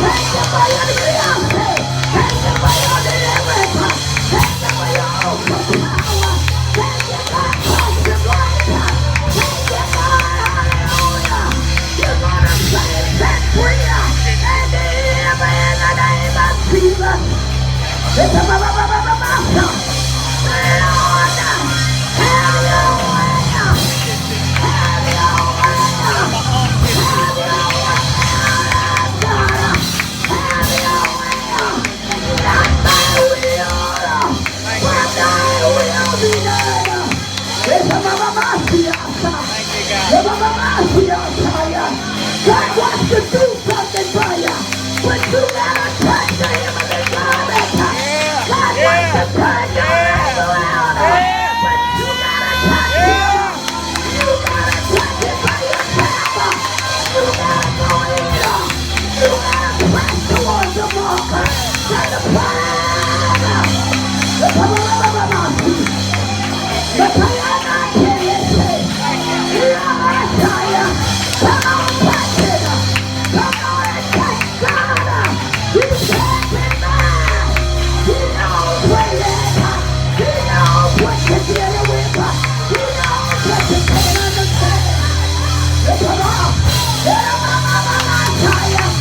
Thank you for your deliverance. Thank you for your deliverance. Thank you for your power. Thank you, God, for your grace. Thank you, God, hallelujah. You're gonna save, set free, and deliver in the name of Jesus. It's a Lord, have your way. Have your way. Have your way. Have your way. Not my will, but thy will be done. It's a God wants to do something for you, but you gotta touch the hem of the garment. God wants to turn your life around, but you gotta touch him. You gotta touch it by yourself. You gotta go in. You gotta press towards the mark. To the prize. The prayer not can say, you are tired. Come on, touch it. Come on and touch God. He's passing by. He knows where you're at. He knows what you're dealing with. He knows what you can't understand. Come on. I'm tired.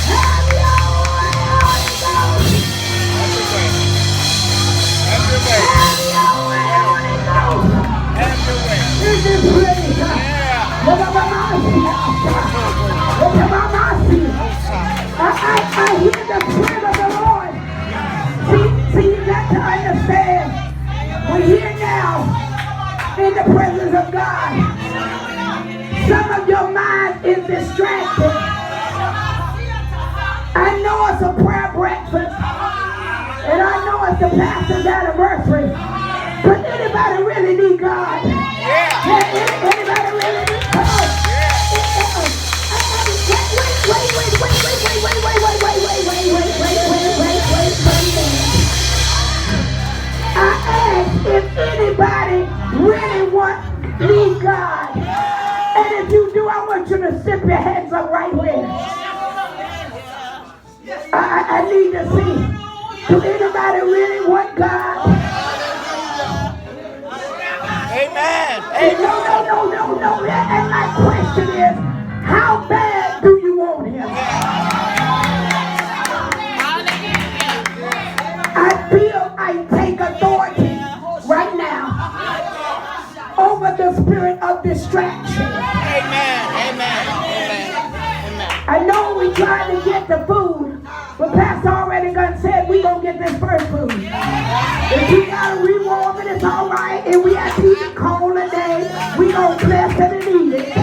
Have your way, Holy Ghost. Have your way. Have your way, Holy Ghost. Have your way. In this place. I hear the Spirit of the Lord. See, you got to understand. We're here now in the presence of God. Some of your mind is distracted. I know it's a prayer breakfast, and I know it's the pastor's anniversary, but anybody really need God? Anybody really need God? I asked if anybody really need God. And if you do, I want you to slip your hands up right here. I need to see. Do anybody really want God? Amen. No. And my question is, how bad do you want him? I feel I take authority right now over the spirit of distraction. Amen. I know we trying to get the food, but Pastor already said we gonna get this first food. If we gotta rewarm it, it's all right. If we have to eat it cold today, we gonna bless it and eat it.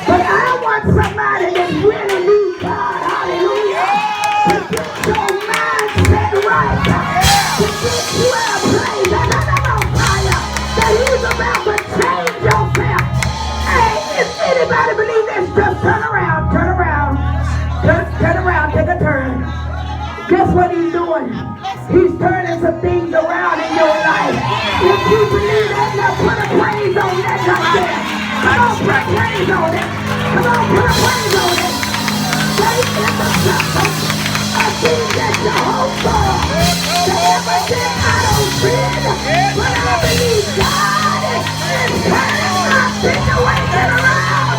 But I want somebody that really needs God, hallelujah, to get your mindset right, to get you in a place that he's about to change yourself. Hey, if anybody believes this, just turn around. Turn around, take a turn. Guess what he's doing? He's turning some things around in your life. If you believe that, now put a praise on that right there. Come on, put a praise on it. Come on, put a praise on it. Say in the temple, a thing that you hope for. Say everything I don't see, but I believe God is turning my situation around.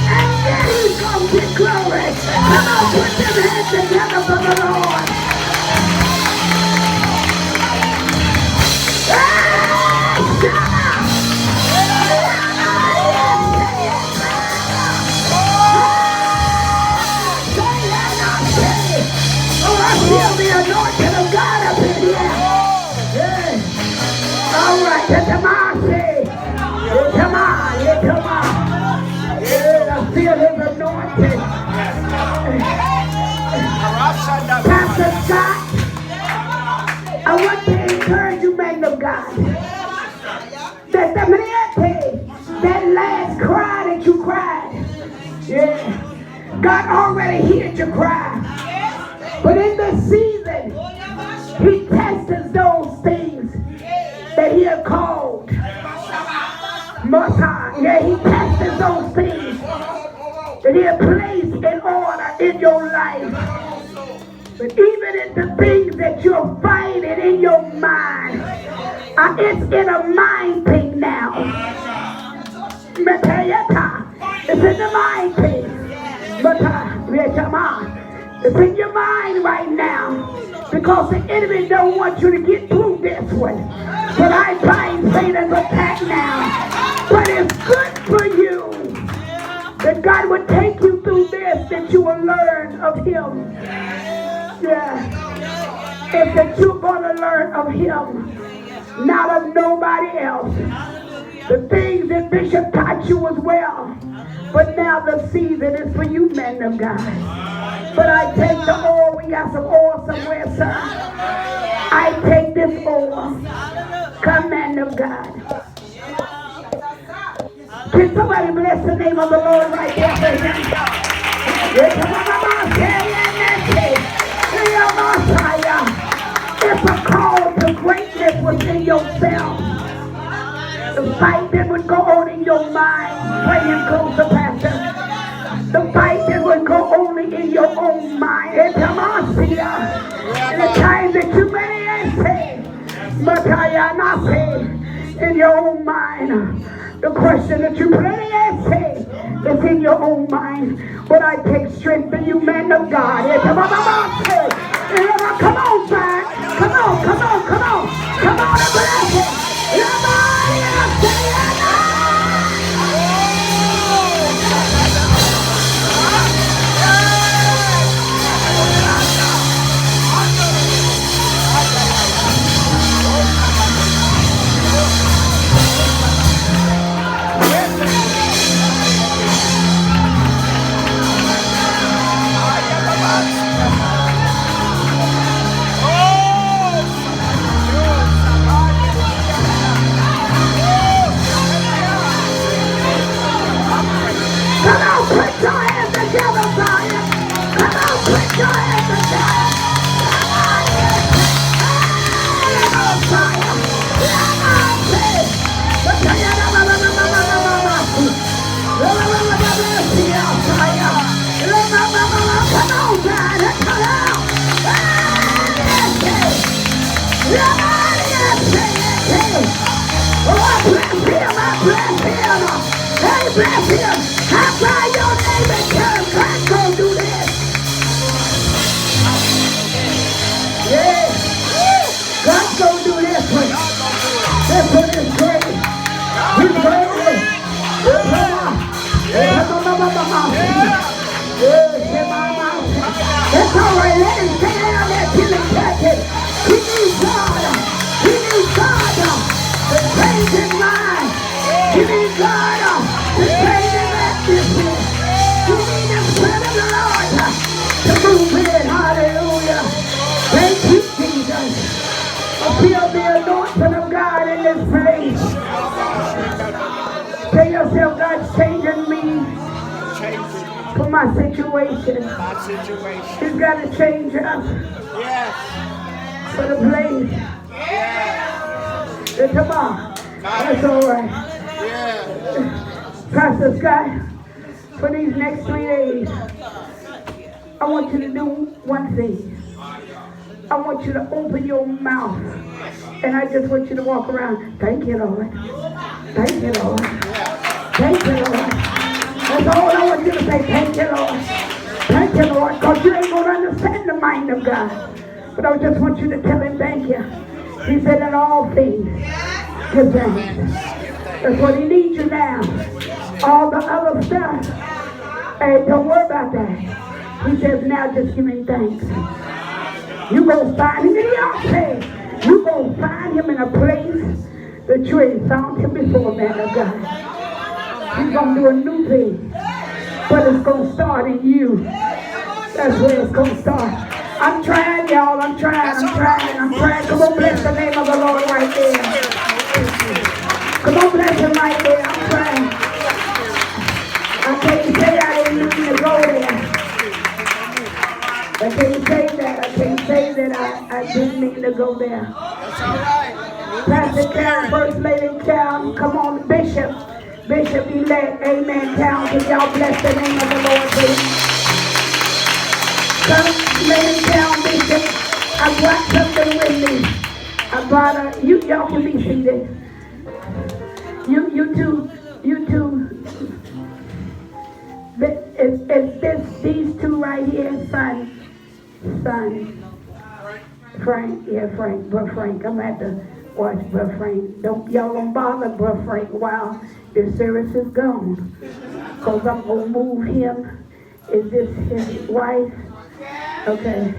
And then he's going to get glory. Come on, put them hands together for the Lord. I feel the anointing of God up in here. Yeah. All right, come on. Yeah, I feel his anointing. Pastor Scott, I want to encourage you, man of God, that last cry that you cried, yeah, God already heard your cry. But in this season, he tests those things that he had called. Yeah, he tests those things that he had placed in order in your life. But even in the things that you're fighting in your mind, it's in a mind thing now. It's in the mind thing. But it's in your mind right now. Because the enemy don't want you to get through this one. But I bind Satan's attack now. But it's good for you that God would take you through this, that you will learn of him. Yeah. It's that you're going to learn of him, not of nobody else. The things that Bishop taught you as well. But now the season is for you, men of God. But I take the oil. We got some oil somewhere, sir. I take this oil. Come, men of God. Can somebody bless the name of the Lord right there for him? It's a call to greatness within yourself. The fight that would go on in your mind, praying closer, Pastor. The fight that would go only in your own mind. And the time that you may say, but I am not saying in your own mind. The question that you pray and say is in your own mind. But I take strength in you, man of God. Come on, son. Come on. Come on and bless it. Bless him. I cry your name and tell him God's going to do this. Yeah. God's going to do this one. This one is great. He's great. It's all right. Let him stay down there till he catches. He needs God. He needs God to change his mind. He needs God to change his atmosphere. He needs the Spirit of the Lord to move in. Hallelujah. Thank you, Jesus. I feel the anointing of God in this place. Tell yourself, God's changing me for my situation. He's got to change us for the place. Come on. That's all right. Pastor Scott, for these next 3 days, I want you to do one thing. I want you to open your mouth, and I just want you to walk around. Thank you, Lord. Thank you, Lord. Thank you, Lord. That's all I want you to say. Thank you, Lord. Thank you, Lord, because you ain't going to understand the mind of God. But I just want you to tell him thank you. He said in all things, give thanks. That's what he needs you now. All the other stuff, hey, don't worry about that. He says now just give him thanks. You go find him in the say. You go find him in a place that you ain't found him before, man of God. He's going to do a new thing. But it's going to start in you. That's where it's going to start. I'm trying, y'all. I'm trying. Come on, bless the name of the Lord right there. Come on, bless him right there. I'm trying. I can't say I didn't mean to go there. I can't say that I didn't mean to go there. That's all right. Pastor Carol, First Lady Carol, come on, Bishop-elect, amen, Carol, can y'all bless the name of the Lord, please? Come, Lady Carol, I brought something with me. I brought y'all can be seated. You two. It's these two right here, son. Frank, yeah, Frank, Brother Frank. I'm at the watch Brother Frank. Y'all don't bother Brother Frank while the service is gone. Because I'm going to move him. Is this his wife? Okay.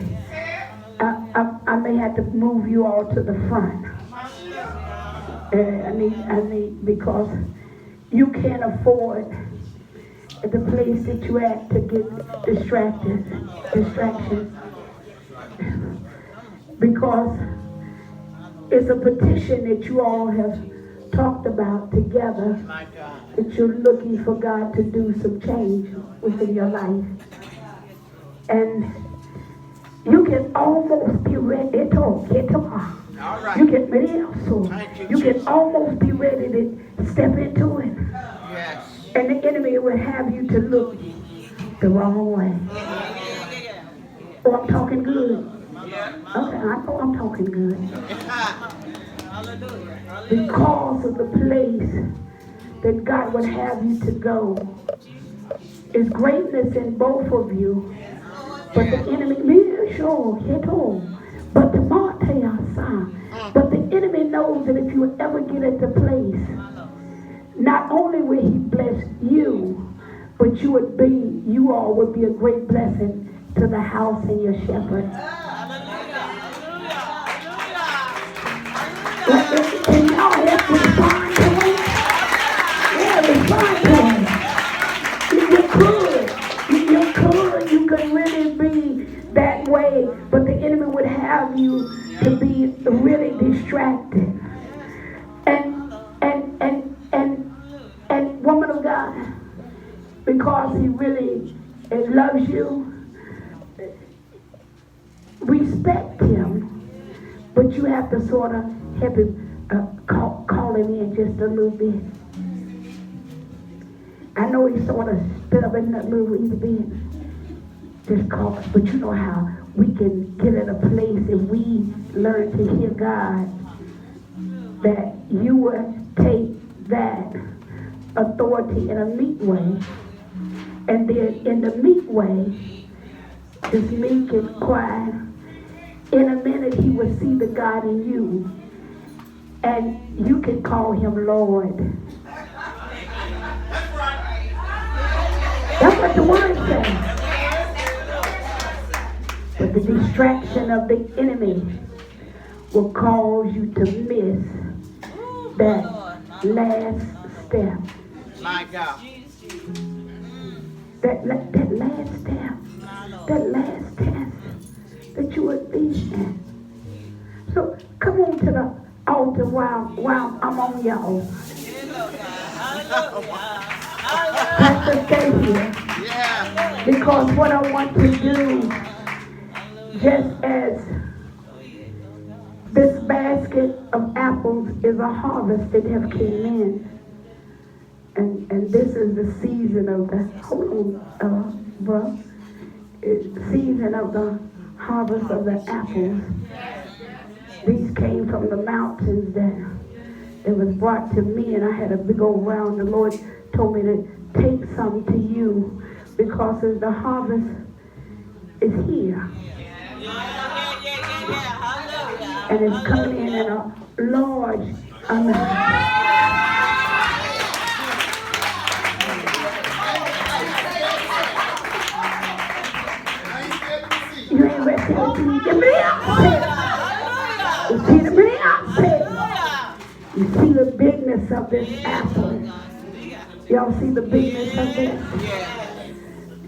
I may have to move you all to the front. I need, because you can't afford the place that you're at to get distractions. Because it's a petition that you all have talked about together, that you're looking for God to do some change within your life. And you can almost be ready to get tomorrow. You can ready also. You can almost be ready to step into it. Yes. And the enemy will have you to look the wrong way. Oh, I'm talking good. Okay, I know I'm talking good. Because of the place that God would have you to go is greatness in both of you. But the enemy, sure, but the enemy knows that if you ever get at the place, not only will he bless you, but you all would be a great blessing to the house and your shepherd. Can y'all help respond to him? Yeah, respond to him. You could really be that way, but the enemy would have you to be really distracted. And woman of God, because he really loves you, respect him, but you have to sort of help him, call him in just a little bit. I know he's sort of stubborn a little bit. Just call, but you know how we can get in a place if we learn to hear God, that you would take that authority in a meek way, and then in the meek way, just meek and quiet. In a minute, he will see the God in you, and you can call him Lord. That's what the word says. But the distraction of the enemy will cause you to miss that last step. My God. That last step. That last test that you would be in. So come on to the altar while I'm on y'all. Pastor, stay here. Yeah. Because what I want to do, just as this basket of apples is a harvest that have came in, and this is the season of the season of the harvest of the apples. These came from the mountains that was brought to me, and I had a big old round. The Lord told me to take some to you because as the harvest is here. And it's coming in a large amount. You ain't ready to give me up. You see the up. You see the bigness of this apple. Y'all see the bigness of this?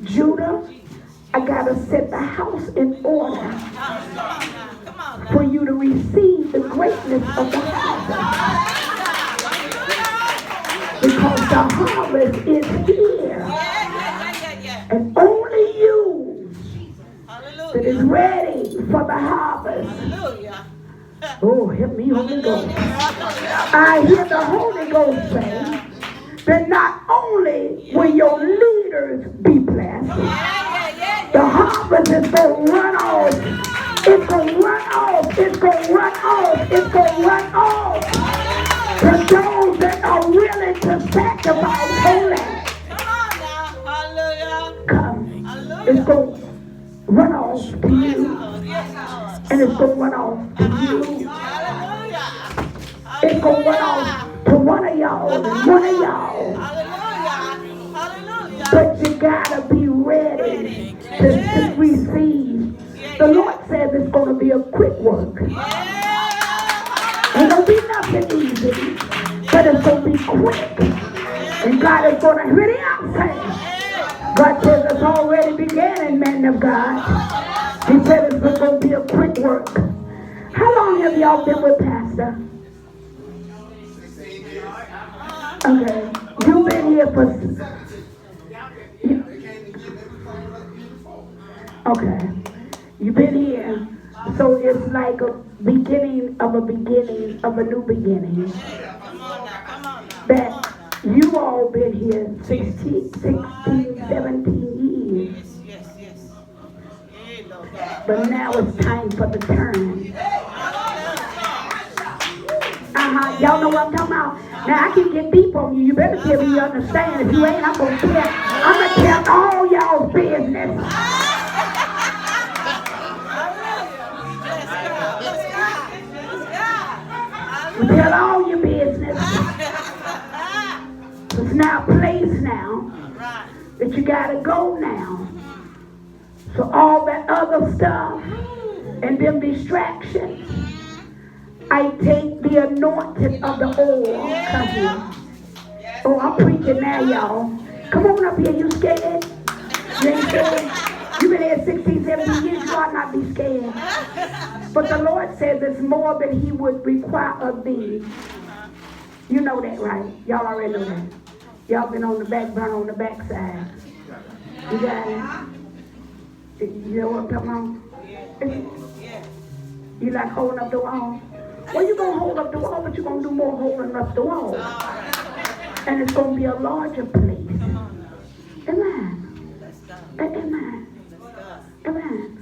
Judah, I gotta set the house in order for you to receive the greatness of the harvest. Because the harvest is here. And only you that is ready for the harvest. Oh, help me, Holy Ghost. I hear the Holy Ghost say that not only will your leaders be blessed, the harvest is going to run off. It's going to run off. It's going to run off to those that are willing to sacrifice holy. Come. It's going to run off to you. And it's going to run off to you. It's going to run off to one of y'all and one of y'all. But you got to be ready to receive. The Lord says it's going to be a quick work. Ain't going to be nothing easy, but it's going to be quick. And God is going to hear the outside. God says it's already beginning, man of God. He said it's going to be a quick work. How long have y'all been with Pastor? Okay. You've been here for... Okay. You've been here. So it's like a beginning of a new beginning. That you all been here 16, 17 years. But now it's time for the turn. Y'all know what I'm talking about? Now I can get deep on you. You better tell me you understand. If you ain't, I'm going to tell all y'all's business. Tell all your business. It's now a place now that you got to go now. So all that other stuff and them distractions, I take the anointing of the oil. Come here. Oh, I'm preaching now, y'all. Come on up here. You scared? You ain't scared? You've been here 16, 17 years. You ought not be scared. But the Lord says it's more than He would require of thee. You know that, right? Y'all already know that. Y'all been on the back burner on the backside. You got it? You know what I'm talking about? You like holding up the wall? Well, you're going to hold up the wall, but you're going to do more holding up the wall. And it's going to be a larger place. Amen. Amen. Amen.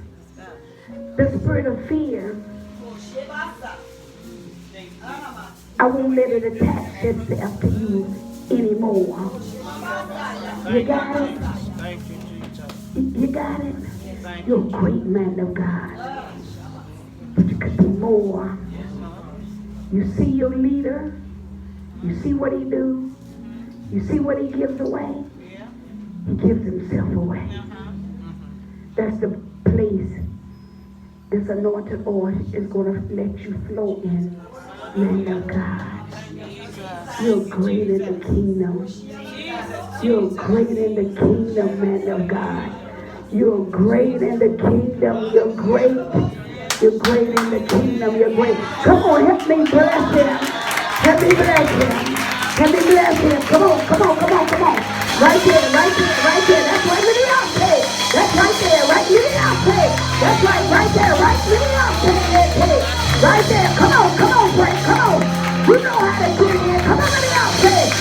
The spirit of fear, I won't let it attach itself to you anymore. You got it? Thank you, Jesus. You got it? You're a great man of God. But you could do more. You see your leader. You see what he do. You see what he gives away. He gives himself away. That's the place this anointed oil is going to let you flow in. Man of God. You're great in the kingdom. You're great in the kingdom, man of God. You're great in the kingdom. You're great. You're great in the kingdom. You're great. Come on, help me bless him. Help me bless him. Help me bless him. Come on, come on, come on, come on. Right there, right there, right there. That's right in the outside. That's right there, right in the outside. That's right there, right in the outside. Right there. Come on, Frank, come on. You know how to get in. Come on to the outside.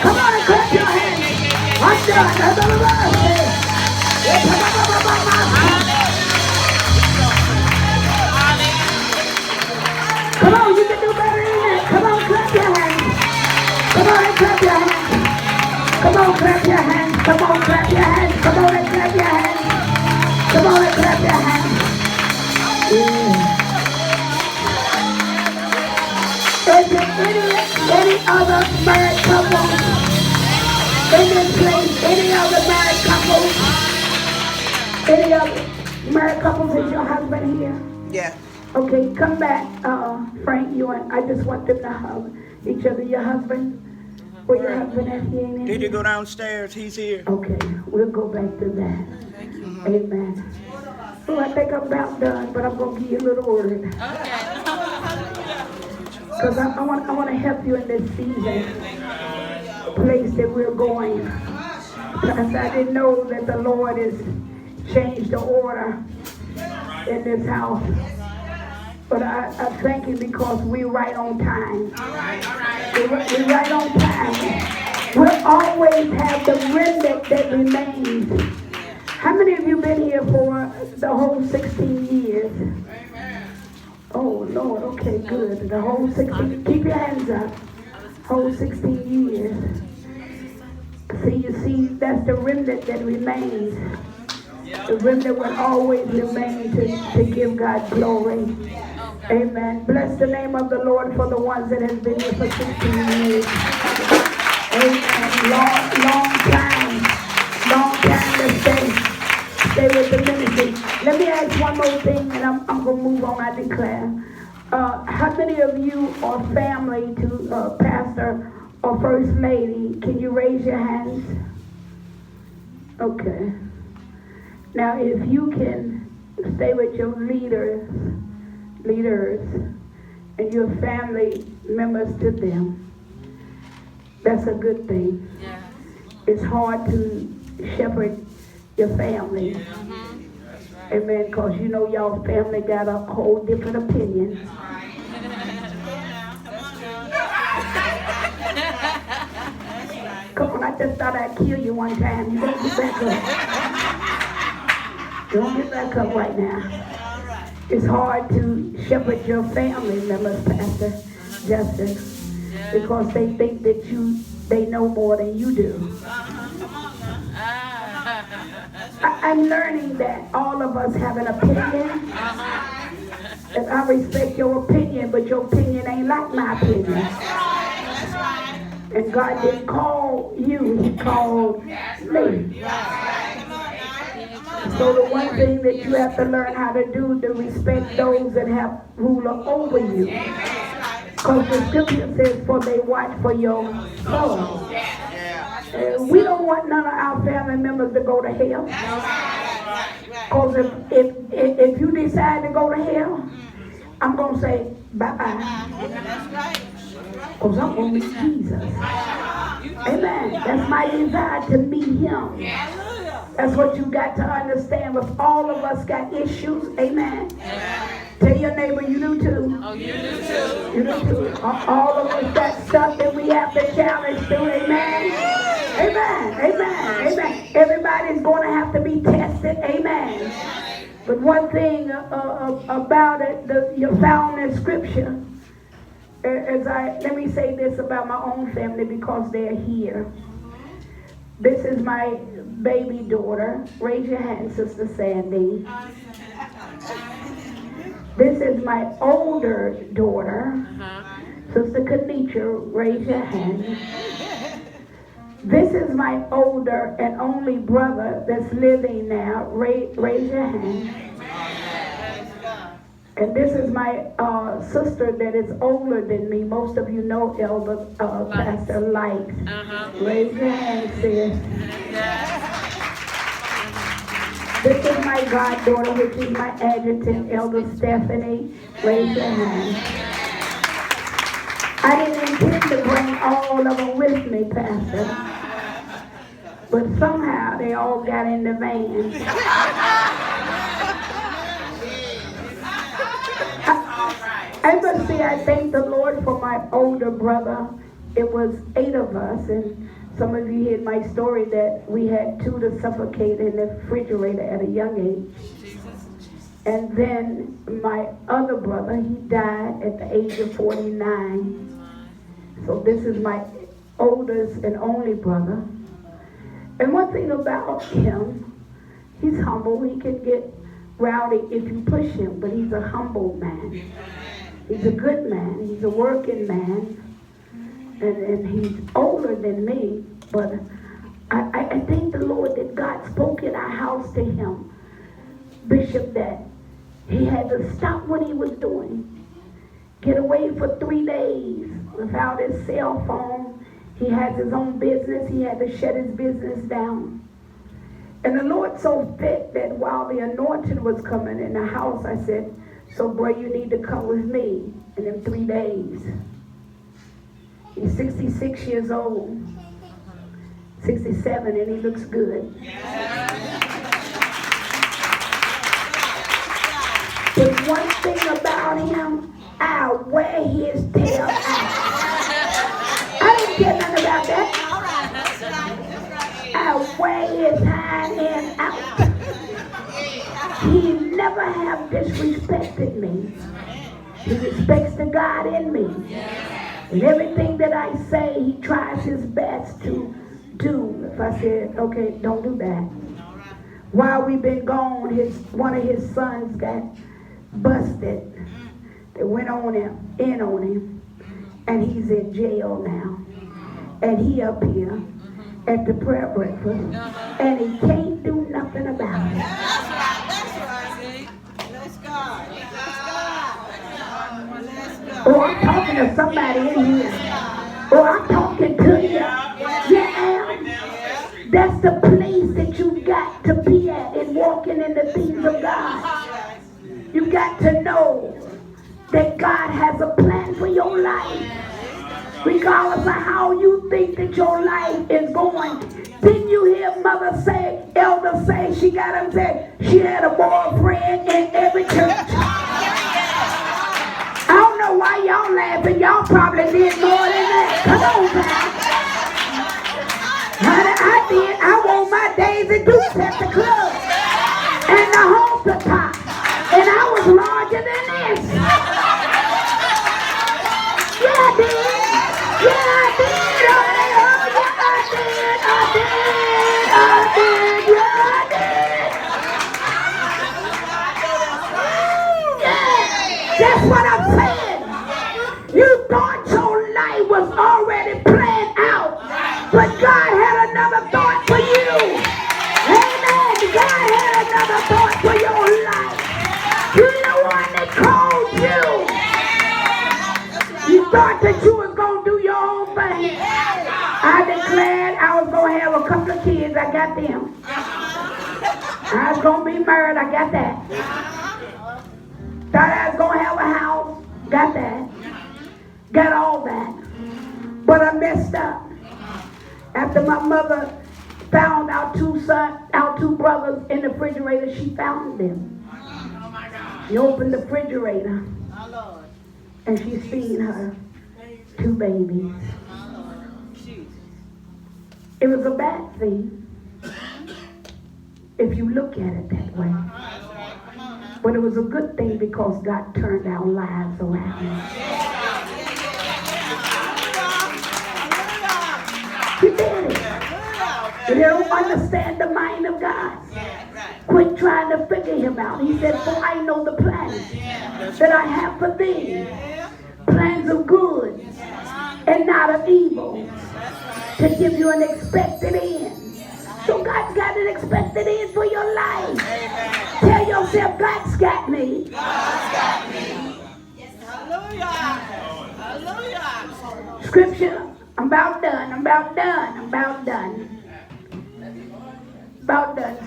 Come on and clap your hands. I'm done. Come on, you can do better than that. Come on, clap your hands. Come on and clap your hands. Come on, clap your hands. Come on, clap your hands. Come on and clap your hands. Come on and clap your hands. Is there any other married couple in this place? Any other married couples? Any other married couples? Is your husband here? Yeah. Okay, come back, Frank, you and I just want them to hug each other. Your husband? Where your husband at? He ain't in Did he here? go downstairs? He's here. Okay, we'll go back to that. Amen. So I think I'm about done, but I'm going to give you a little word. Because I want to help you in this season, place that we're going. Because I didn't know that the Lord has changed the order in this house. But I thank you because we're right on time. We're right on time. We'll always have the remnant that remains. How many of you been here for the whole 16 years? Oh, Lord, okay, good. The whole 16, keep your hands up. Whole 16 years. See, you see, that's the remnant that remains. The remnant will always remain to give God glory. Amen. Bless the name of the Lord for the ones that have been here for 16 years. Amen. Long time to stay with the ministry. Let me ask one more thing, and I'm going to move on, I declare. How many of you are family to Pastor or First Lady? Can you raise your hands? Okay. Now, if you can stay with your leaders, and your family members to them, that's a good thing. Yeah. It's hard to shepherd your family. Mm-hmm. Amen, because you know y'all family got a whole different opinion. Come on, I just thought I'd kill you one time. You don't get back up. Don't get back up right now. It's hard to shepherd your family members, Pastor Justin, because they think that they know more than you do. I'm learning that all of us have an opinion, and I respect your opinion, but your opinion ain't like my opinion. And God didn't call you, He called me. So the one thing that you have to learn how to do to respect those that have ruler over you. Because the scripture says, for they watch for your soul. We don't want none of our family members to go to hell. Because if you decide to go to hell, I'm going to say bye-bye. Because I'm going to meet Jesus. Amen. That's my desire, to meet Him. That's what you got to understand. With all of us got issues. Amen. Tell your neighbor you do too. Oh, you do too. You do too. All of us got stuff that we have to challenge through. Amen. Amen. Amen. Amen. Everybody's going to have to be tested. Amen. But one thing about it, you found in Scripture, let me say this about my own family because they're here. This is my baby daughter. Raise your hand, Sister Sandy. This is my older daughter, Sister Kanisha. Raise your hand. This is my older and only brother that's living now. Raise your hand. And this is my sister that is older than me. Most of you know Elder Pastor Light. Raise your hand, sis. This is my goddaughter, which is my adjutant, Elder Stephanie. Raise your hand. I didn't intend to bring all of them with me, Pastor. But somehow they all got in the van. I thank the Lord for my older brother. It was 8 of us, and some of you heard my story that we had 2 to suffocate in the refrigerator at a young age. And then my other brother, he died at the age of 49. So this is my oldest and only brother. And one thing about him, he's humble. He can get rowdy if you push him, but he's a humble man. He's a good man. He's a working man. And he's older than me. But I thank the Lord that God spoke in our house to him, Bishop, that He had to stop what he was doing, get away for 3 days without his cell phone. He has his own business. He had to shut his business down. And the Lord saw fit that while the anointing was coming in the house, I said, so boy, you need to come with me in them 3 days. He's 66 years old, 67, and he looks good. But one thing about him, I'll wear his tail out. I didn't care nothing about that. I'll wear his hind end out. He never have disrespected me. He respects the God in me. And everything that I say, he tries his best to do. If I said, okay, don't do that. While we've been gone, one of his sons got busted. They went in on him. And he's in jail now. And he up here at the prayer breakfast. And he can't do nothing about it. That's right. Let's go. Oh, I'm talking to somebody in here. Oh, I'm talking to you. Yeah. That's the place that you've got to be at in walking in the things of God. You've got to know that God has a plan for your life. Regardless of how you think that your life is going. Didn't you hear mother say, elder say, she got him say, she had a boyfriend in every church? I don't know why y'all laughing. Y'all probably did more than that. Come on, man. Honey, I did. I wore my Daisy Dukes at the club. And the halter top. And I was larger than this. Yeah, I did. Yeah, I did. Oh, yeah, I did. Yeah, I did. Yeah, that's what I'm saying. You thought your life was already planned out, but God had another thought for you. Amen. God had another thought for your life. He's the one that called you. You thought that you was going to do your own thing. I declared I was going to have a couple of kids. I got them. I was going to be married. I got that. Thought I was going to have a house. Got that. Got all that. But I messed up. After my mother found our two brothers in the refrigerator, she found them. She opened the refrigerator. And she's seen her 2 babies. It was a bad thing if you look at it that way. But it was a good thing because God turned our lives around. He did it. If you don't understand the mind of God, quit trying to figure him out. He said, for I know the plans that I have for thee. Plans of good and not of evil, to give you an expected end. So God's got an expected end for your life. Tell yourself, God's got me. God's got me. Hallelujah. Hallelujah. Scripture, I'm about done.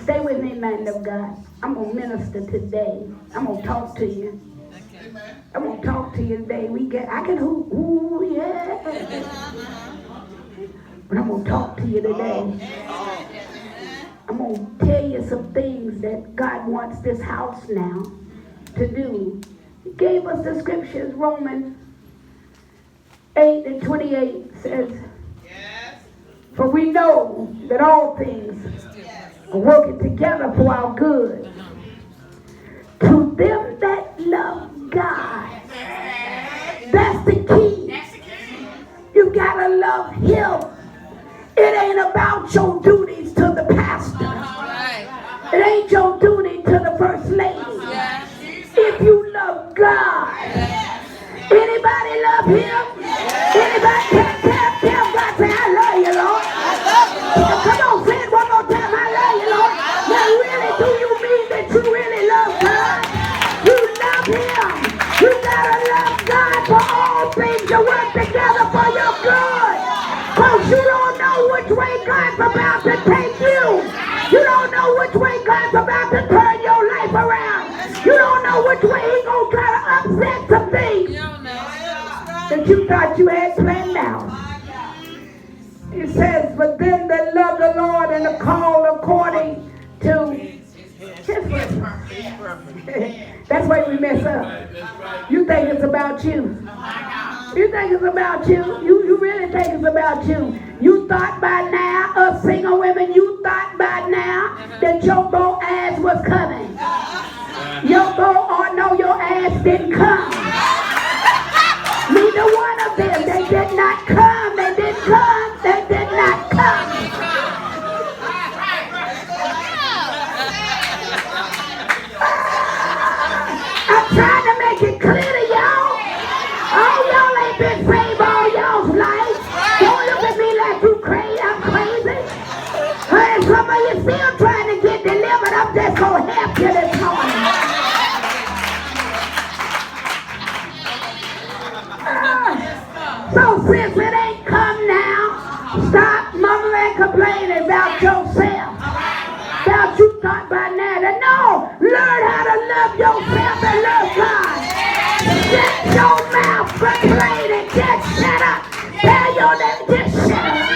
Stay with me, man of God. I'm going to minister today. I'm going to talk to you. I'm going to talk to you today. I can hoop. Ooh, yeah. But I'm going to talk to you today. I'm going to tell you some things that God wants this house now to do. He gave us the scriptures. Romans 8:28 says, for we know that all things are working together for our good. To them that love God. That's the key. You gotta love him. It ain't about your duties to the pastor. It ain't your duty to the first lady. If you love God. Anybody love him? Anybody tell God, say, I love you, Lord. Come on, say it one more time. I love you, Lord. Now really, do you mean that you really love God? You That's where he gonna try to upset some things that you thought you had planned out. It says, but them that love the Lord and are called according to his purpose. That's why we mess up. You think it's about you. You think it's about you. You really think it's about you. You thought by now, us single women, you thought by now that your Boaz was coming. Your your ass didn't come. Neither one of them. They did not come. They didn't come. They did not come. I'm trying to make it clear to y'all. All y'all ain't been saved all y'all's life. Don't look at me like you crazy. I'm crazy. And some of you still trying to get delivered. I'm just going to help you this morning. So since it ain't come now, stop mumbling and complaining about yourself. About you thought by now that no, learn how to love yourself and love God. Shut your mouth, complain and just shut up. Tell your neighbor, just shut up.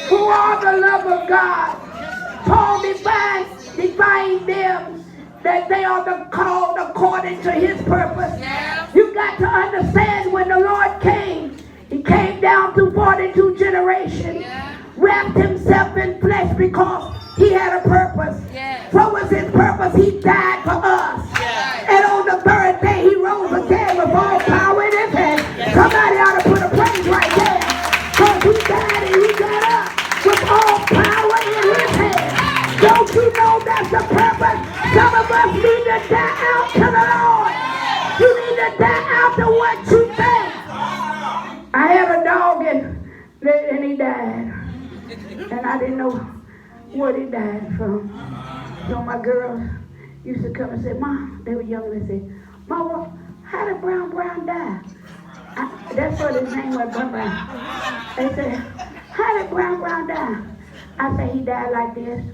Who are the love of God? Paul defined them that they are the called according to his purpose. Yeah. You got to understand when the Lord came, he came down through 42 generations, wrapped himself in flesh because he had a purpose. Yeah. What was his purpose? He died for us. Yeah. And on the third day he rose again with all power in his hand. Yeah. Somebody ought to put a praise right there. Because he died and he got up with all power in his hand. Don't you know that's the purpose? Some of us need to die out to the Lord. You need to die out to what you think. I had a dog and he died. And I didn't know what he died from. So my girls used to come and say, Mom, they were young, and they said, Mama, how did Brown die? That's what his name was, Brown. They said, how did Brown die? I said, he died like this.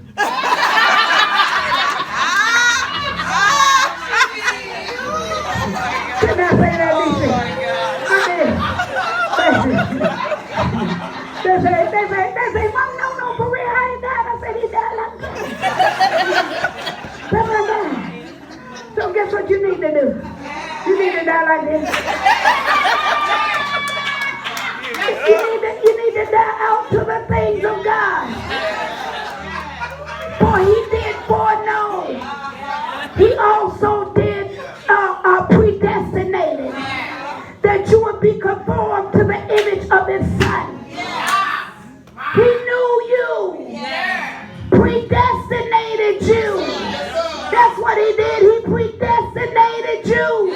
Didn't I say that, DC? They say, Mom, no, for real, I ain't died. I said, he died like this. So guess what you need to do? You need to die like this. You need to die out to the things of God. For he did foreknow. He also did predestinated that you would be conformed to the image of his son. He knew you. Predestinated you. That's what he did. He predestinated you.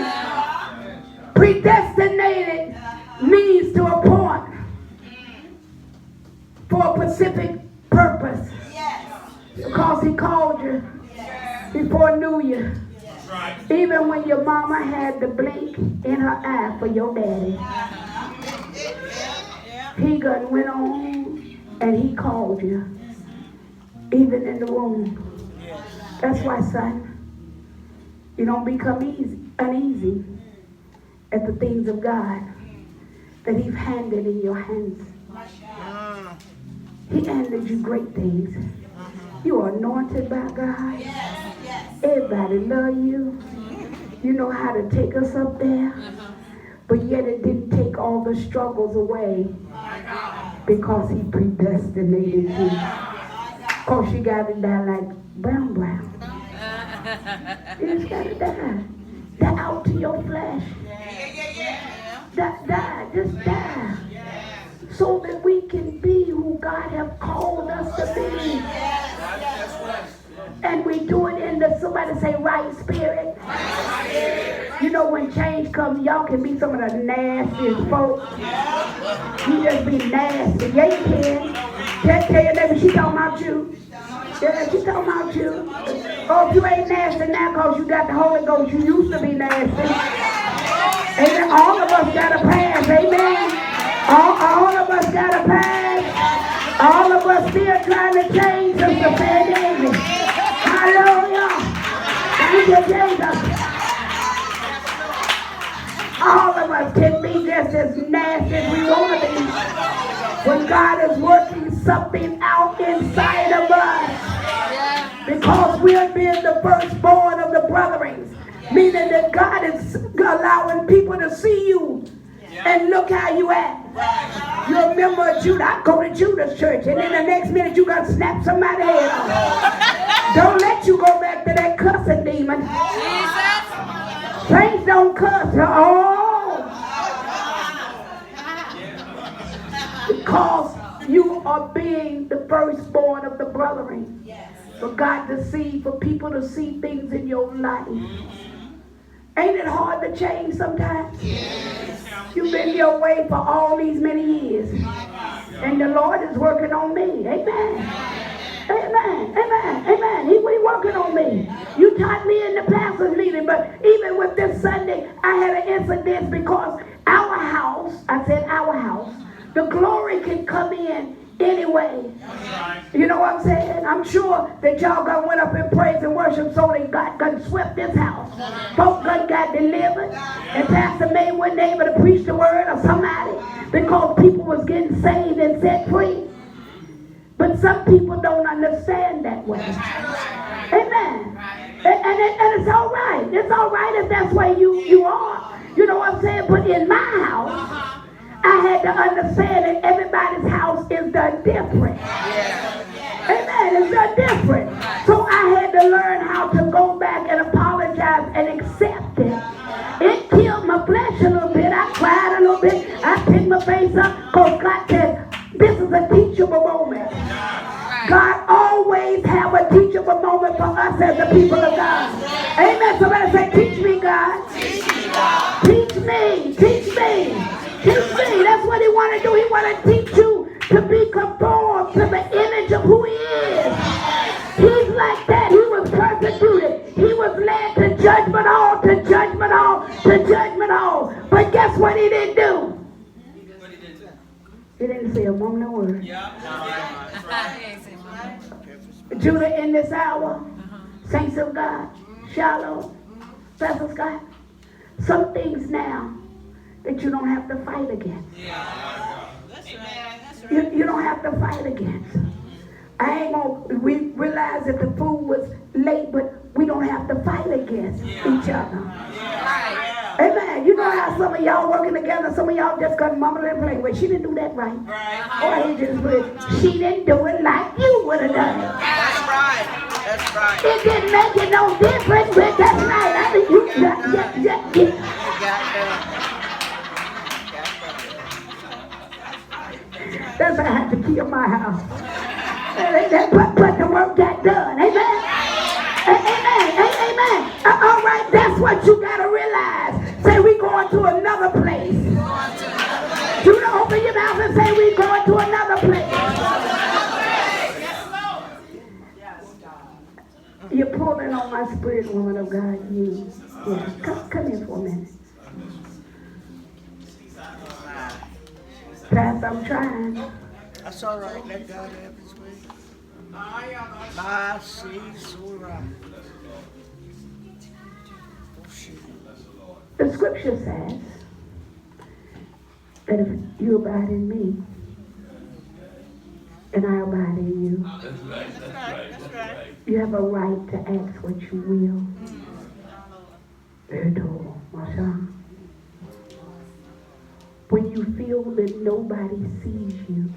Predestinated means to appoint for a specific purpose. Because he called you before knew you. Even when your mama had the blink in her eye for your daddy. He went on and he called you. Even in the womb. That's why, son, you don't become uneasy at the things of God that he's handed in your hands. He handed you great things. You are anointed by God. Everybody love you. You know how to take us up there. But yet it didn't take all the struggles away because he predestinated you. Because you got to die like Brown. You just got to die. Die out to your flesh. Die. Just die. So that we can be who God has called us to be. And we do it in the, somebody say, right spirit. You know, when change comes, y'all can be some of the nastiest folks. You just be nasty. Yeah, you can. Just tell your neighbor, she talking about you. Yeah, she talking about you. Oh, if you ain't nasty now because you got the Holy Ghost, you used to be nasty. Amen. All of us got a pass. Amen. All of us got a pass. All of us still trying to change, Sister Fanny. Hallelujah. Thank you, Jesus. All of us can be just as nasty as we want to be when God is working something out inside of us. Because we are being the firstborn of the brethren. Meaning that God is allowing people to see you and look how you act. You're a member of Judah. I go to Judah's church, and then the next minute you got to snap somebody's head off. Don't let you go back to that cussing demon. Saints don't cuss. Oh. Because you are being the firstborn of the brethren. For God to see, for people to see things in your life. Ain't it hard to change sometimes? Yes. You've been your way for all these many years. And the Lord is working on me. Amen. Amen. Amen. Amen. He's working on me. You taught me in the pastor's meeting, but even with this Sunday, I had an incident because our house, I said our house, the glory can come in anyway. You know what I'm saying? I'm sure that y'all went up in praise and worship so that God swept this house. Folk got delivered, and Pastor May wasn't able to preach the word or somebody because people was getting saved and set free. But some people don't understand that way. Amen. And it's all right. It's all right if that's where you are. You know what I'm saying? But in my house, I had to understand that everybody's house is different. Amen. It's different. So I had to learn how to go back and apologize and accept it. It killed my flesh a little bit. I cried a little bit. I picked my face up because God said, this is a teachable moment. God always have a teachable moment for us as the people of God. Amen. Somebody say, teach me, God. Teach me, God. Teach me. Teach me. Teach me. That's what he want to do. He want to teach you to be conformed to the image of who he is. He's like that. He was persecuted. He was led to judgment hall, to judgment hall, to judgment hall. But guess what he didn't do? He didn't say a moment of word. Judah in this hour, saints of God, Shalom, Pastor Scott, some things now that you don't have to fight against. You don't have to fight against. We realize that the food was late, but we don't have to fight against each other. Amen. You know how some of y'all working together, some of y'all just got mumble and play. Well, she didn't do that right. Or he just she didn't do it like you would have done it. That's right. That's right. It didn't make it no different, but that's right. I mean, you That's why I had to kill my house. But the work got done. Amen. Amen. Amen. All right, that's what you got to realize. Say we going to another place. You open your mouth and say we going to another place. You're pulling on my spirit, woman of God. Come here for a minute. Pastor, I'm trying. That's all right. Let God have his way. The scripture says that if you abide in me and I abide in you, That's right. you have a right to ask what you will. When you feel that nobody sees you,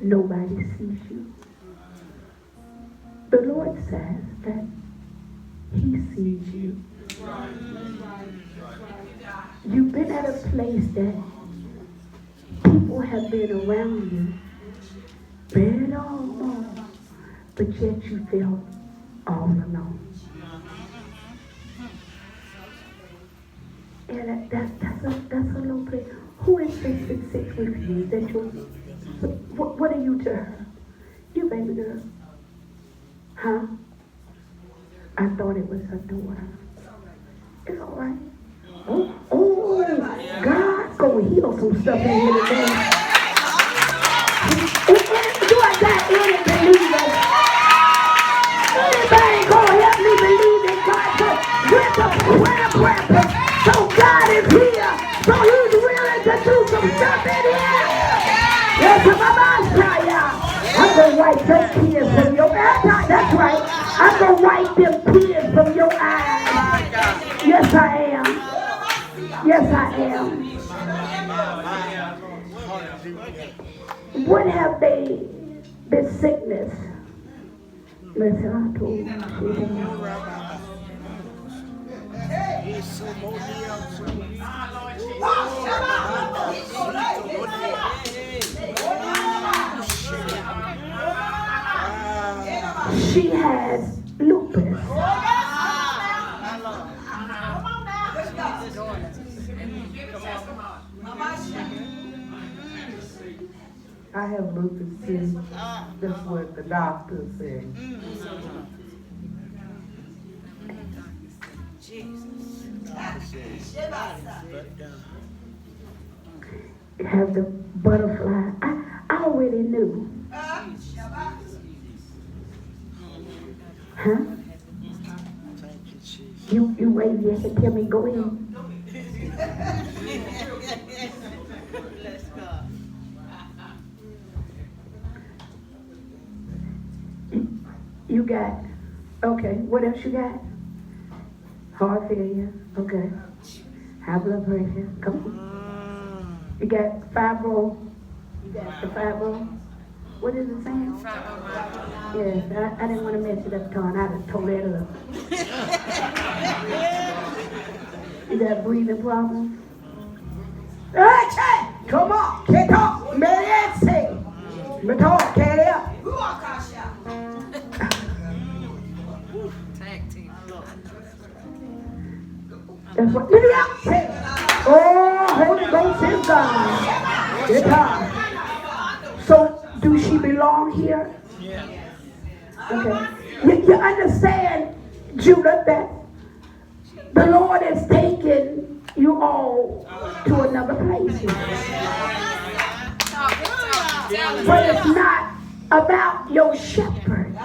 nobody sees you, the Lord says that he sees you. You've been at a place that people have been around you, been all, but yet you felt all alone. And that's a little place. Who is this that sits with you? What are you to her? You baby girl. Huh? I thought it was her daughter. It's all right. Oh, God. gonna heal some stuff in here today. Do I got any believers? Anybody gonna help me believe in God? So with the prayer. So God is here. So he's willing to do some stuff in here. Yes, I'm gonna wipe those tears from your eyes. That's right. I'm gonna wipe them tears from your eyes. Yes, I am. Yes, I am. What have they, this sickness? Listen, I told you. She has lupus. I have lupus too. That's what the doctor said. Have the butterfly. I already knew. Huh? You wave your head, tell me, go in. You got, okay, what else you got? Heart failure, okay. High blood pressure, come on. You got fibro, you got the fibro. What is it saying? Yes, I didn't want to mess it up, Ton. I'd have tore that up. You got breathing problems? Come on, get up, man, say. But talk, get up. That's what you say. Oh, Holy Ghost is God. Get up. So, do she belong here? Yeah. Okay. You understand, Judah, that the Lord is taking you all to another place. But it's not about your shepherd.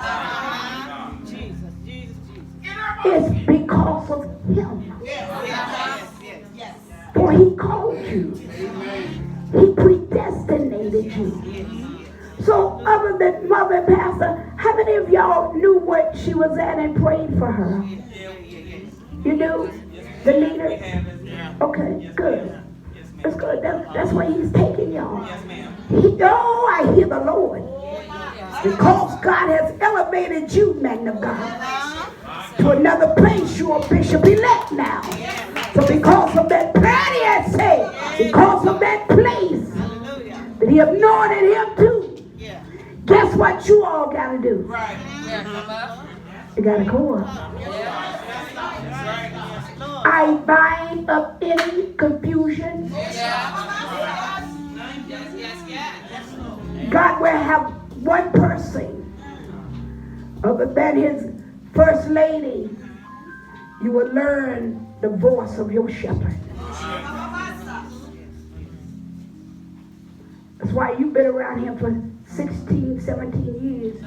It's because of him. For he called you. He predestinated you. So other than Mother and Pastor, how many of y'all knew what she was at and prayed for her? You knew? The leader? Okay, good. That's good. That's where he's taking y'all. I hear the Lord. Because God has elevated you, man of God, to another place. You are bishop-elect now. So because of that because of that place that he anointed him to, guess what you all got to do? You got to go up. I bind up any confusion. God will have one person other than his first lady. You will learn the voice of your shepherd. That's why you've been around him for 16, 17 years.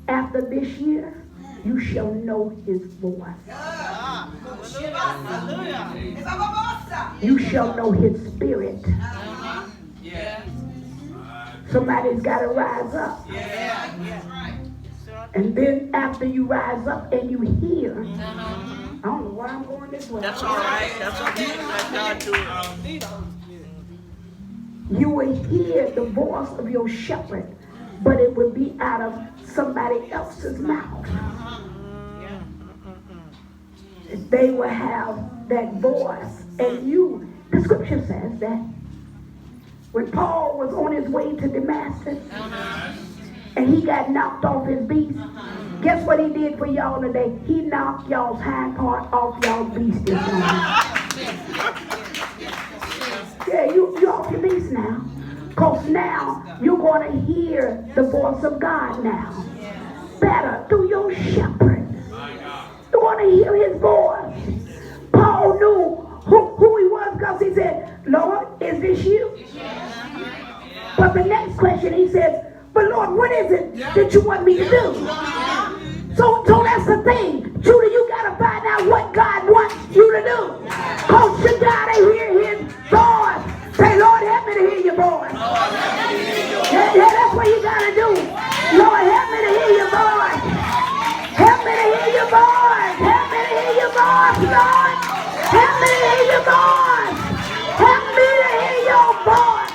After this year, you shall know his voice. You shall know his spirit. Somebody's got to rise up. And then after you rise up and you hear, I don't know why I'm going this way. That's all right. That's okay. Let God do it. You will hear the voice of your shepherd, but it will be out of somebody else's mouth. They will have that voice. And you, the scripture says that when Paul was on his way to Damascus and he got knocked off his beast, guess what he did for y'all today? He knocked y'all's hind part off y'all's beast this morning. Yeah, you off your beast now. Because now you're going to hear the voice of God now. Better through your shepherd. You want to hear his voice. Paul knew who he was because he said, Lord, is this you? But the next question, he says, but Lord, what is it that you want me to do? So that's the thing. Judah, you got to find out what God wants you to do. Because you got to hear his voice. Say, Lord, help me to hear your voice. Yeah, that's what you got to do. Lord, help me to hear your voice. Help me to hear your voice. Help me to hear your voice, Lord. Help me to hear your voice. Help me to hear your voice.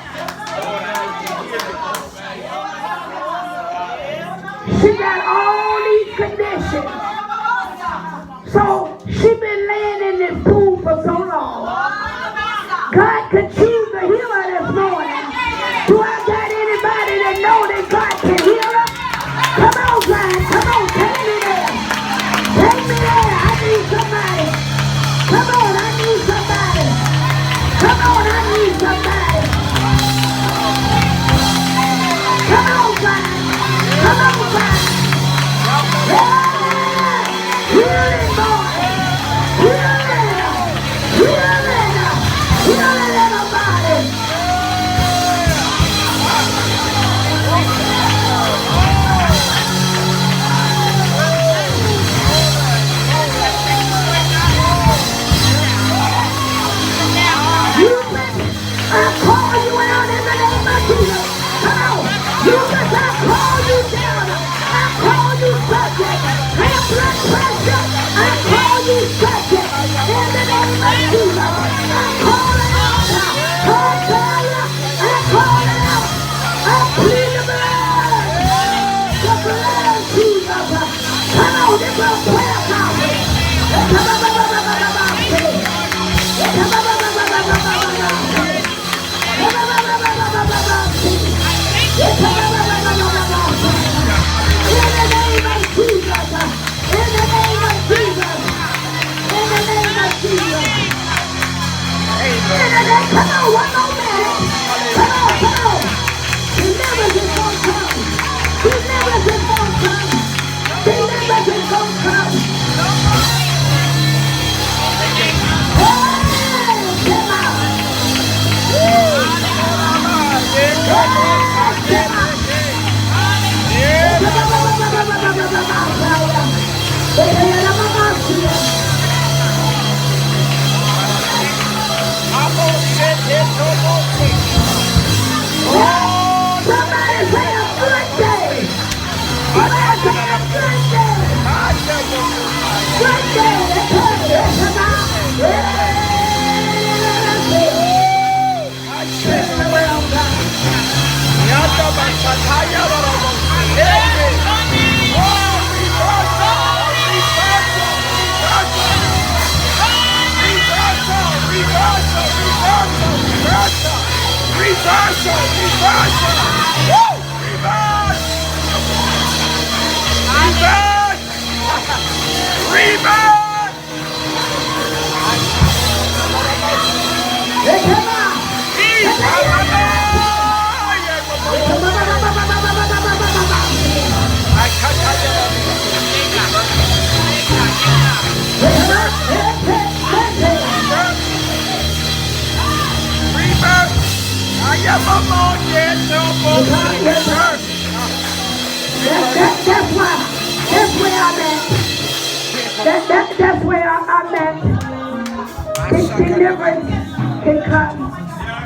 She got all these conditions. So she been laying in this pool for so long. God could choose to heal her this morning. Do I got anybody that know that God can heal her? Come on, God. Come on, take me there. Take me there. I need somebody. Come on, I need somebody. Come on, I need somebody. Come on, God. Come on, God. Yeah. Healing, boy. Healing. Healing. Healing in her body. I call you out in the name of Jesus. Come on. Jesus, I call you down. I call you subject. High blood pressure. I call you subject. In the name of Jesus. I call it out. Heart failure. I call it out. I plead the blood. The blood of Jesus. Come on, this is a prayer conference. Come on, one more minute. Come on. Deliverance is gonna come. Deliverance is gonna come. Deliverance is gonna come. Hey, come on. Somebody say a good day. Somebody say a good day. Good day. Come on. That's where I'm at. This deliverance can come.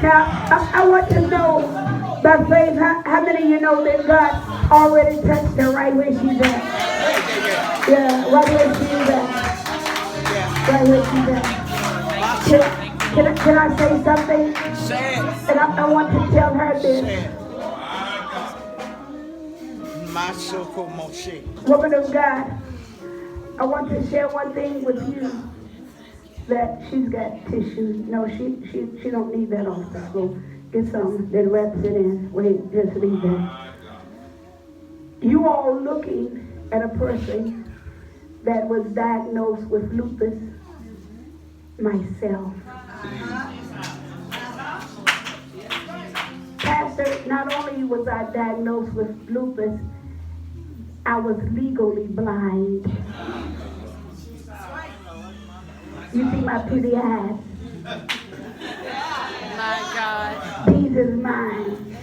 Now, I want to know by faith, how many of you know that God already touched her right where she's at? Yeah, right where she's at. Right where she's at. Can I say something? And I want to tell her this. Woman of God, I want to share one thing with you, that she's got tissue. No, she don't need that off the floor. Get some that wraps it in. Wait, just leave that. You all looking at a person that was diagnosed with lupus. Myself. Pastor, not only was I diagnosed with lupus, I was legally blind. You see my pretty eyes? My God. These is mine.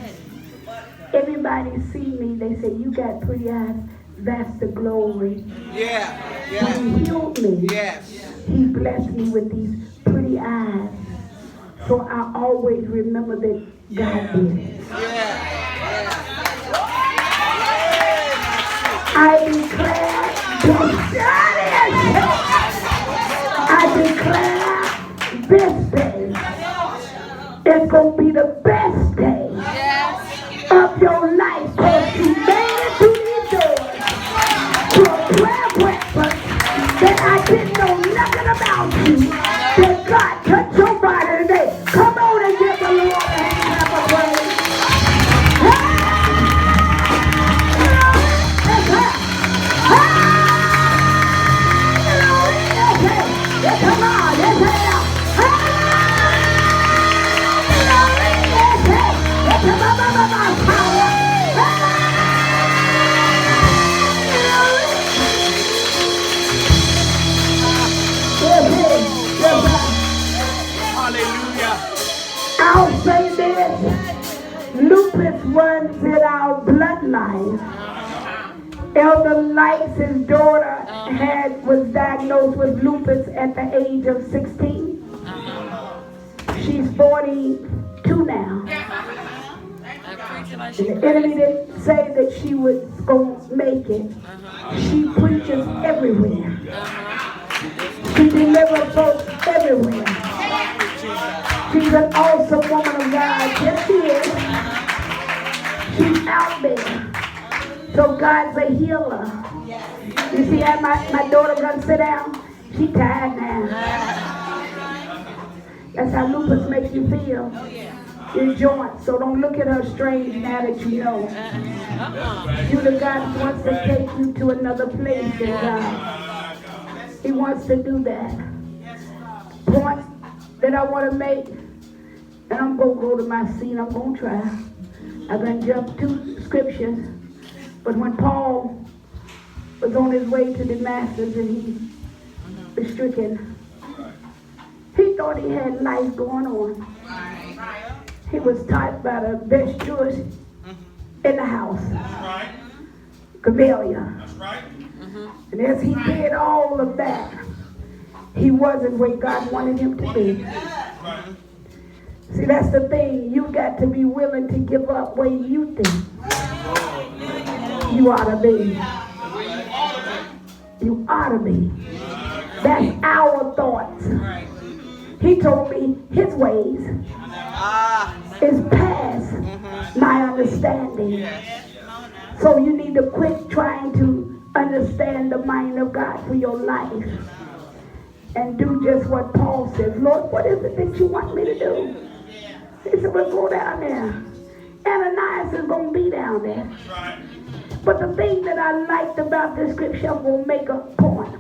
Everybody see me, they say, you got pretty eyes. That's the glory. Yeah. When he healed me, Yes. he blessed me with these pretty eyes. So I always remember that God did it. I declare this day is going to be the best day of your life, because you made it through these doors to a prayer breakfast that I didn't know nothing about you. That God touched your body today. Come on and give the Lord a hand of praise. Come on, let's have Hallelujah. I'll say this. Lupus runs in our bloodline. Elder Lights, his daughter, was diagnosed with lupus at the age of 16. She's 42 now. The enemy didn't say that she was going to make it. She preaches everywhere. She delivers folks everywhere. She's an awesome woman of God. Yes, she is. She's out there. So God's a healer. You see how my daughter gonna sit down? She tired now. That's how lupus makes you feel. Your joints. So don't look at her strange now that you know. You the God wants to take you to another place in God. He wants to do that. Points that I want to make, and I'm going to go to my seat. I'm going to try. I'm going to jump 2 scriptures. But when Paul was on his way to Damascus and he was stricken, he thought he had life going on. He was taught by the best Jewish in the house, Gamaliel. And as he did all of that, he wasn't where God wanted him to be. See, that's the thing. You got to be willing to give up where you think you ought to be. You ought to be. That's our thoughts. He told me his ways is past my understanding. So you need to quit trying to understand the mind of God for your life and do just what Paul says. Lord, what is it that you want me to do? He said, well, go down there. Ananias is going to be down there. But the thing that I liked about the scripture, I'm going to make a point.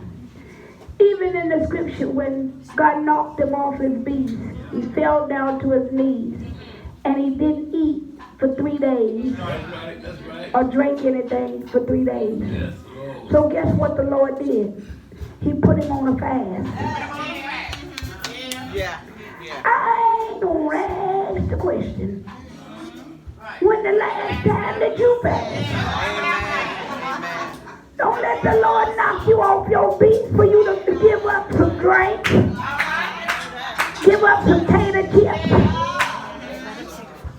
Even in the scripture, when God knocked him off his beast, he fell down to his knees, and he didn't eat for 3 days or drink anything for 3 days. So guess what the Lord did? He put him on a fast. I ain't gonna ask the question. When the last time that you fast? Don't let the Lord knock you off your feet for you to give up some drink. Give up some tater chips.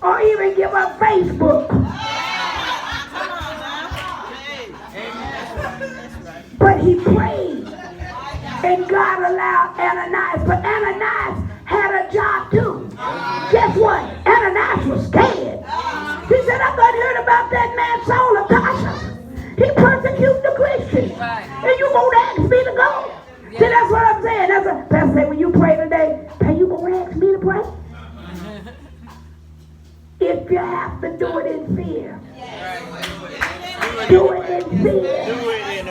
Or even give up Facebook. But he prayed. And God allowed Ananias. But Ananias had a job too. Guess what? Ananias was scared. He said, I thought you heard about that man Saul of Tarsus. He persecuted the Christians. And you won't ask me to go? See, that's what I'm saying. That's what Pastor said, when you pray today, hey, you gonna ask me to pray? If you have to do it in fear. Do it in fear.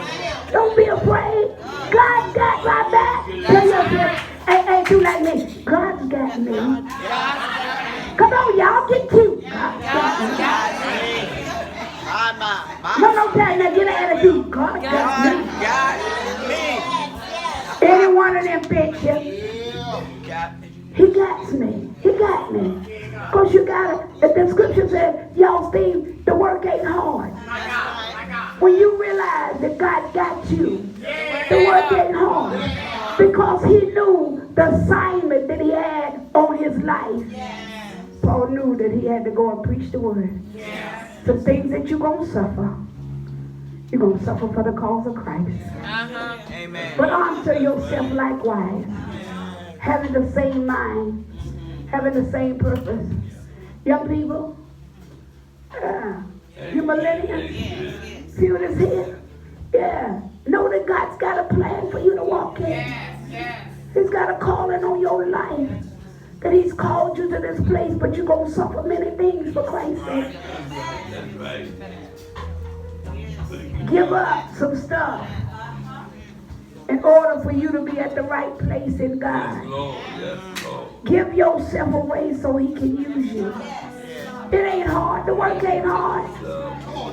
Don't be afraid. God got my back. Tell yourself, hey, do like me. God's got me. Come on, y'all, get cute. God's got me. No, now get an attitude. God got me. Any one of them pictures. He got me. He got me. Because you gotta, the scripture said, y'all see, the work ain't hard. When you realize that God got you, the work ain't hard. Because he knew the assignment that he had on his life. Paul knew that he had to go and preach the word. Some things that you're going to suffer. You're going to suffer for the cause of Christ. Amen. But answer yourself likewise. Having the same mind. Having the same purpose. Young people, you millennials, few that's here, know that God's got a plan for you to walk in. He's got a calling on your life, that he's called you to this place, but you're going to suffer many things for Christ's sake. Give up some stuff in order for you to be at the right place in God. Give yourself away so he can use you. It ain't hard. The work ain't hard.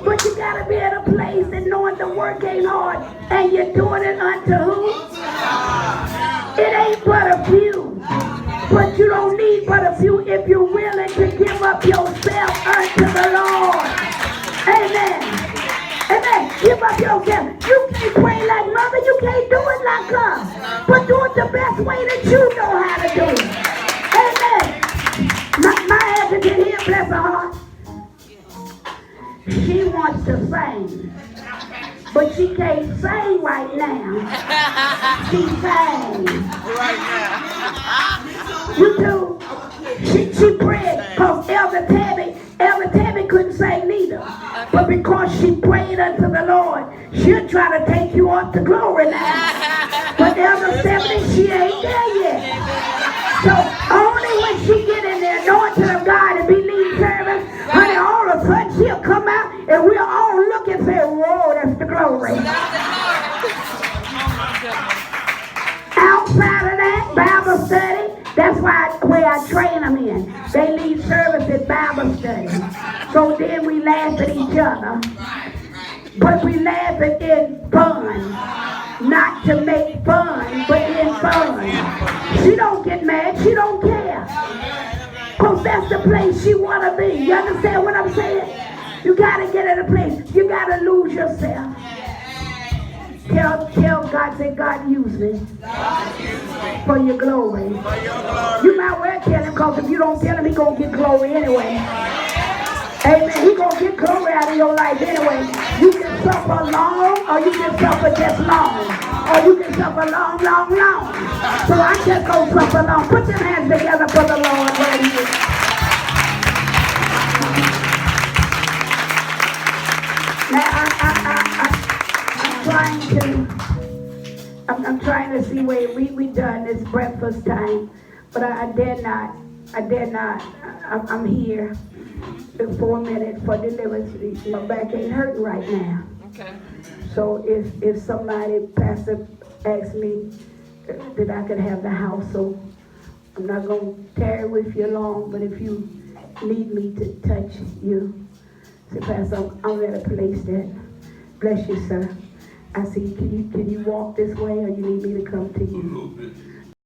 But you got to be at a place and knowing the work ain't hard. And you're doing it unto who? It ain't but a few. But you don't need but a few if you're willing to give up yourself unto the Lord. Amen. Amen. Give up yourself. You can't pray like mother. You can't do it like us. But do it the best way that you know how to do it. Amen. My advocate here, bless her heart. She wants to sing. But she can't sing right now. She sings. Right now. You do. She prayed because Elder Tammy couldn't sing neither. But because she prayed unto the Lord, she'll try to take you up to glory now. But Elder Stephanie, she ain't there yet. So only when she get in the anointing of God and be leading service, honey, all of a sudden she'll come out and we'll all look and say, whoa, that's the glory. Outside of that, Bible study, that's where I train them in. They lead service at Bible study. So then we laugh at each other. But we laugh at in fun. Not to make fun, but in fun. She don't get mad. She don't care. Because that's the place she want to be. You understand what I'm saying? You got to get in a place. You got to lose yourself. Tell God, say, God, use me for your glory. You might well tell him, because if you don't tell him, he's going to get glory anyway. Amen. He's going to get glory out of your life anyway. You can suffer long, or you can suffer just long. Or you can suffer long, long, long. So I just go suffer long. Put your hands together for the Lord where he is. Now, I'm trying to see where we done this breakfast time, but I dare not. I'm here in 4 minutes for deliverance. My back ain't hurting right now. Okay. So if somebody, pastor, asks me that I could have the house, so I'm not going to tarry with you long, but if you need me to touch you, say, Pastor, I'm at a place that, bless you, sir. I see, can you walk this way, or you need me to come to you?